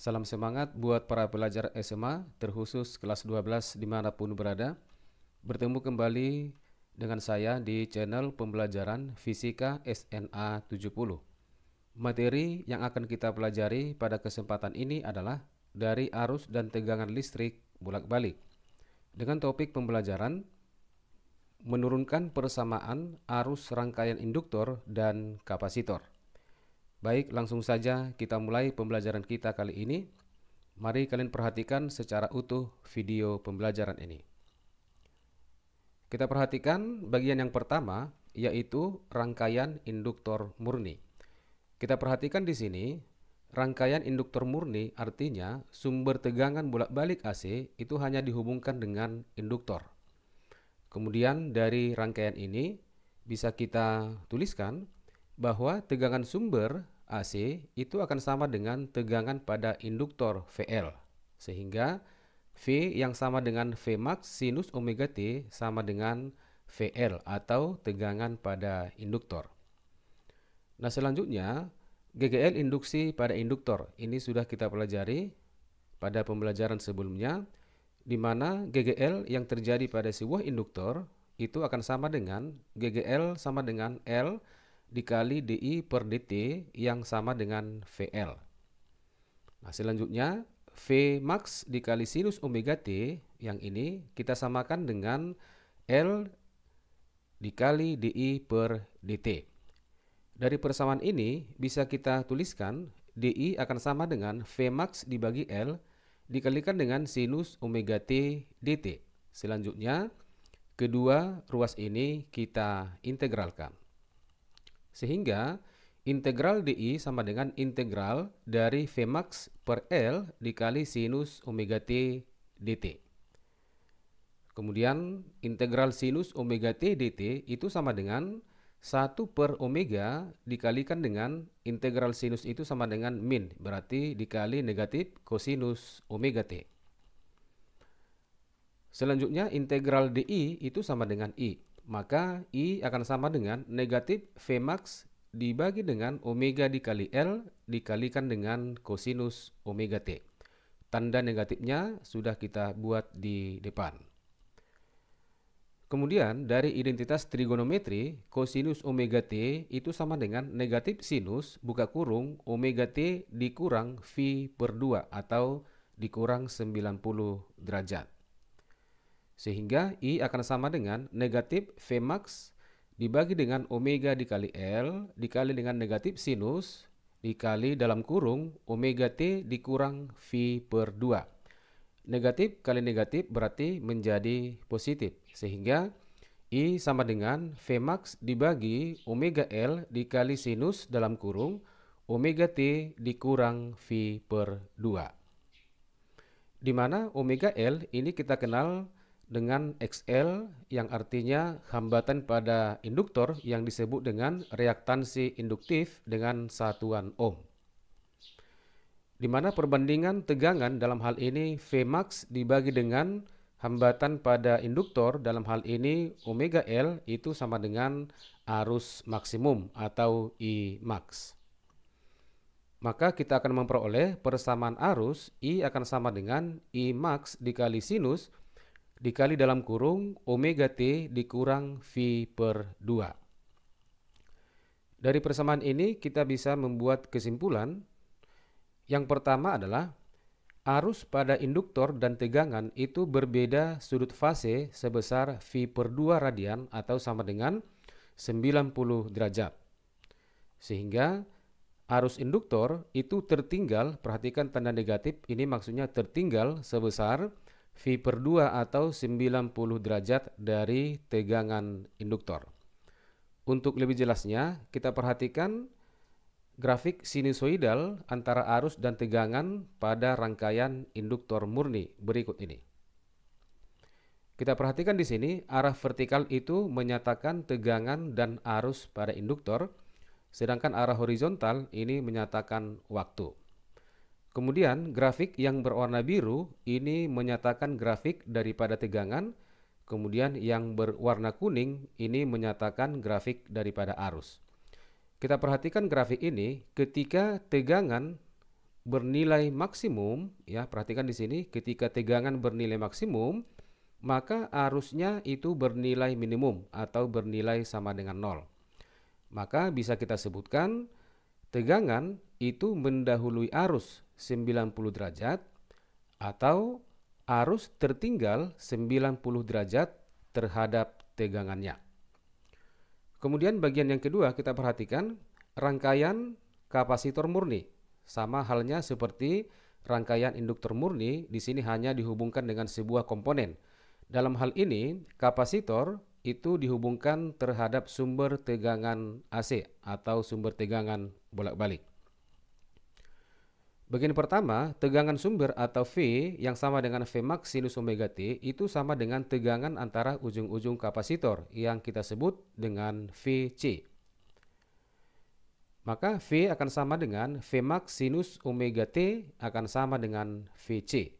Salam semangat buat para pelajar SMA, terkhusus kelas 12 dimanapun berada. Bertemu kembali dengan saya di channel pembelajaran Fisika SNA 70. Materi yang akan kita pelajari pada kesempatan ini adalah dari arus dan tegangan listrik bolak-balik. Dengan topik pembelajaran, menurunkan persamaan arus rangkaian induktor dan kapasitor. Baik, langsung saja kita mulai pembelajaran kita kali ini. Mari kalian perhatikan secara utuh video pembelajaran ini. Kita perhatikan bagian yang pertama, yaitu rangkaian induktor murni. Kita perhatikan di sini, rangkaian induktor murni artinya sumber tegangan bolak-balik AC itu hanya dihubungkan dengan induktor. Kemudian dari rangkaian ini bisa kita tuliskan bahwa tegangan sumber AC itu akan sama dengan tegangan pada induktor VL. Sehingga V yang sama dengan V max sinus omega T sama dengan VL atau tegangan pada induktor. Nah, selanjutnya GGL induksi pada induktor. Ini sudah kita pelajari pada pembelajaran sebelumnya, di mana GGL yang terjadi pada sebuah induktor itu akan sama dengan GGL sama dengan L dikali dI per dt yang sama dengan VL. Nah, selanjutnya V max dikali sinus omega T yang ini kita samakan dengan L dikali dI per dt. Dari persamaan ini bisa kita tuliskan dI akan sama dengan V max dibagi L dikalikan dengan sinus omega T dt. Selanjutnya kedua ruas ini kita integralkan. Sehingga integral dI sama dengan integral dari V max per L dikali sinus omega T dt. Kemudian integral sinus omega T dt itu sama dengan 1 per omega dikalikan dengan integral sinus itu sama dengan min, berarti dikali negatif kosinus omega T. Selanjutnya integral dI itu sama dengan I. Maka I akan sama dengan negatif V max dibagi dengan omega dikali L dikalikan dengan kosinus omega T. Tanda negatifnya sudah kita buat di depan. Kemudian dari identitas trigonometri, kosinus omega T itu sama dengan negatif sinus buka kurung omega T dikurang V per 2 atau dikurang 90 derajat. Sehingga I akan sama dengan negatif V max dibagi dengan omega dikali L dikali dengan negatif sinus dikali dalam kurung omega T dikurang V per 2. Negatif kali negatif berarti menjadi positif. Sehingga I sama dengan V max dibagi omega L dikali sinus dalam kurung omega T dikurang V per 2. Di mana omega L ini kita kenal dengan XL yang artinya hambatan pada induktor yang disebut dengan reaktansi induktif dengan satuan ohm. Di mana perbandingan tegangan dalam hal ini V max dibagi dengan hambatan pada induktor dalam hal ini omega L itu sama dengan arus maksimum atau I max. Maka kita akan memperoleh persamaan arus I akan sama dengan I max dikali sinus dikali dalam kurung omega T dikurang V per 2. Dari persamaan ini kita bisa membuat kesimpulan. Yang pertama adalah arus pada induktor dan tegangan itu berbeda sudut fase sebesar V per 2 radian atau sama dengan 90 derajat. Sehingga arus induktor itu tertinggal, perhatikan tanda negatif, ini maksudnya tertinggal sebesar V per 2 atau 90 derajat dari tegangan induktor. Untuk lebih jelasnya, kita perhatikan grafik sinusoidal antara arus dan tegangan pada rangkaian induktor murni berikut ini. Kita perhatikan di sini, arah vertikal itu menyatakan tegangan dan arus pada induktor, sedangkan arah horizontal ini menyatakan waktu. Kemudian grafik yang berwarna biru ini menyatakan grafik daripada tegangan, kemudian yang berwarna kuning ini menyatakan grafik daripada arus. Kita perhatikan grafik ini, ketika tegangan bernilai maksimum, ya perhatikan di sini, ketika tegangan bernilai maksimum, maka arusnya itu bernilai minimum atau bernilai sama dengan 0. Maka bisa kita sebutkan tegangan itu mendahului arus 90 derajat atau arus tertinggal 90 derajat terhadap tegangannya. Kemudian bagian yang kedua kita perhatikan rangkaian kapasitor murni. Sama halnya seperti rangkaian induktor murni, di sini hanya dihubungkan dengan sebuah komponen. Dalam hal ini, kapasitor itu dihubungkan terhadap sumber tegangan AC atau sumber tegangan bolak-balik. Bagian pertama, tegangan sumber atau V yang sama dengan Vmax sinus omega T itu sama dengan tegangan antara ujung-ujung kapasitor yang kita sebut dengan Vc. Maka V akan sama dengan Vmax sinus omega T akan sama dengan Vc.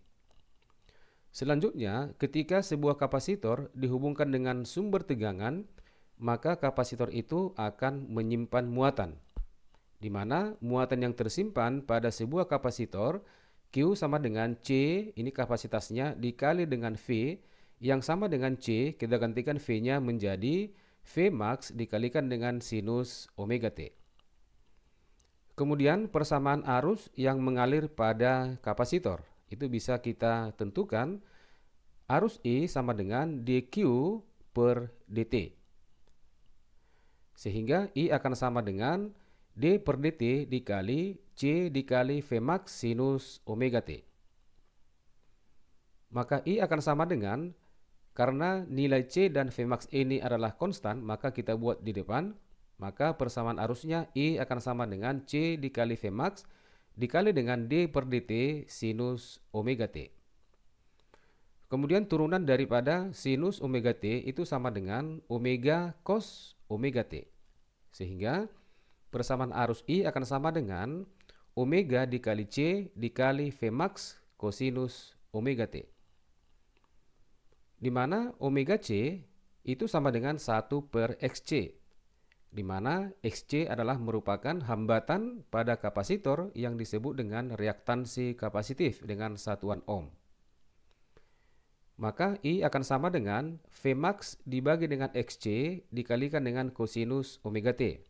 Selanjutnya, ketika sebuah kapasitor dihubungkan dengan sumber tegangan, maka kapasitor itu akan menyimpan muatan, di mana muatan yang tersimpan pada sebuah kapasitor Q sama dengan C, ini kapasitasnya, dikali dengan V, yang sama dengan C, kita gantikan V-nya menjadi Vmax dikalikan dengan sinus omega T. Kemudian persamaan arus yang mengalir pada kapasitor, itu bisa kita tentukan arus I sama dengan dQ per dt. Sehingga I akan sama dengan D per dt dikali C dikali Vmax sinus omega T. Maka I akan sama dengan, karena nilai C dan Vmax ini adalah konstan, maka kita buat di depan. Maka persamaan arusnya I akan sama dengan C dikali Vmax dikali dengan D per dt sinus omega T. Kemudian turunan daripada sinus omega T itu sama dengan omega cos omega T. Sehingga persamaan arus I akan sama dengan omega dikali C dikali Vmax kosinus omega T. Di mana omega C itu sama dengan 1 per Xc. Di mana Xc adalah merupakan hambatan pada kapasitor yang disebut dengan reaktansi kapasitif dengan satuan ohm. Maka I akan sama dengan Vmax dibagi dengan Xc dikalikan dengan kosinus omega T.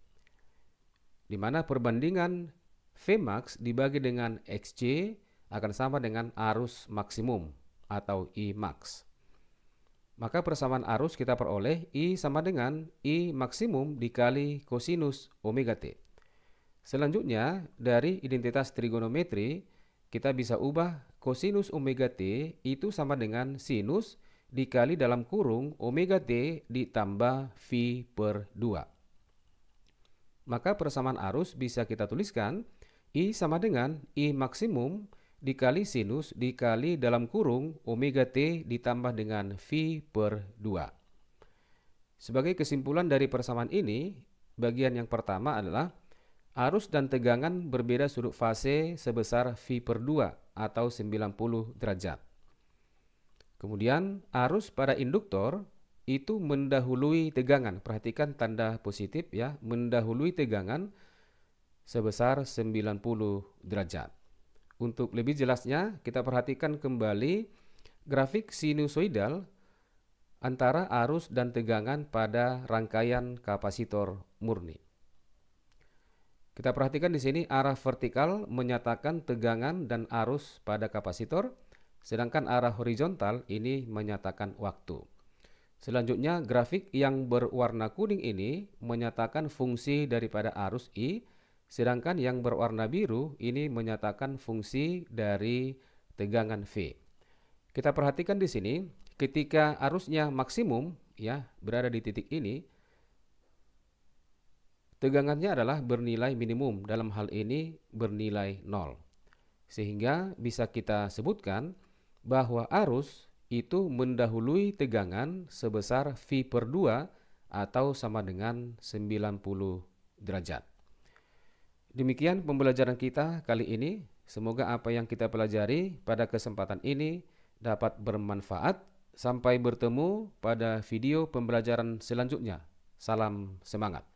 Di mana perbandingan Vmax dibagi dengan Xc akan sama dengan arus maksimum atau I max. Maka persamaan arus kita peroleh I sama dengan I maksimum dikali kosinus omega T. Selanjutnya dari identitas trigonometri kita bisa ubah kosinus omega T itu sama dengan sinus dikali dalam kurung omega T ditambah V per 2. Maka persamaan arus bisa kita tuliskan I sama dengan I maksimum dikali sinus dikali dalam kurung omega T ditambah dengan V per 2. Sebagai kesimpulan dari persamaan ini, bagian yang pertama adalah arus dan tegangan berbeda sudut fase sebesar V per 2 atau 90 derajat. Kemudian arus pada induktor itu mendahului tegangan. Perhatikan tanda positif ya, mendahului tegangan sebesar 90 derajat. Untuk lebih jelasnya, kita perhatikan kembali grafik sinusoidal antara arus dan tegangan pada rangkaian kapasitor murni. Kita perhatikan di sini arah vertikal menyatakan tegangan dan arus pada kapasitor, sedangkan arah horizontal ini menyatakan waktu. Selanjutnya, grafik yang berwarna kuning ini menyatakan fungsi daripada arus I, sedangkan yang berwarna biru ini menyatakan fungsi dari tegangan V. Kita perhatikan di sini, ketika arusnya maksimum ya berada di titik ini, tegangannya adalah bernilai minimum, dalam hal ini bernilai 0. Sehingga bisa kita sebutkan bahwa arus itu mendahului tegangan sebesar V per 2 atau sama dengan 90 derajat. Demikian pembelajaran kita kali ini. Semoga apa yang kita pelajari pada kesempatan ini dapat bermanfaat. Sampai bertemu pada video pembelajaran selanjutnya. Salam semangat.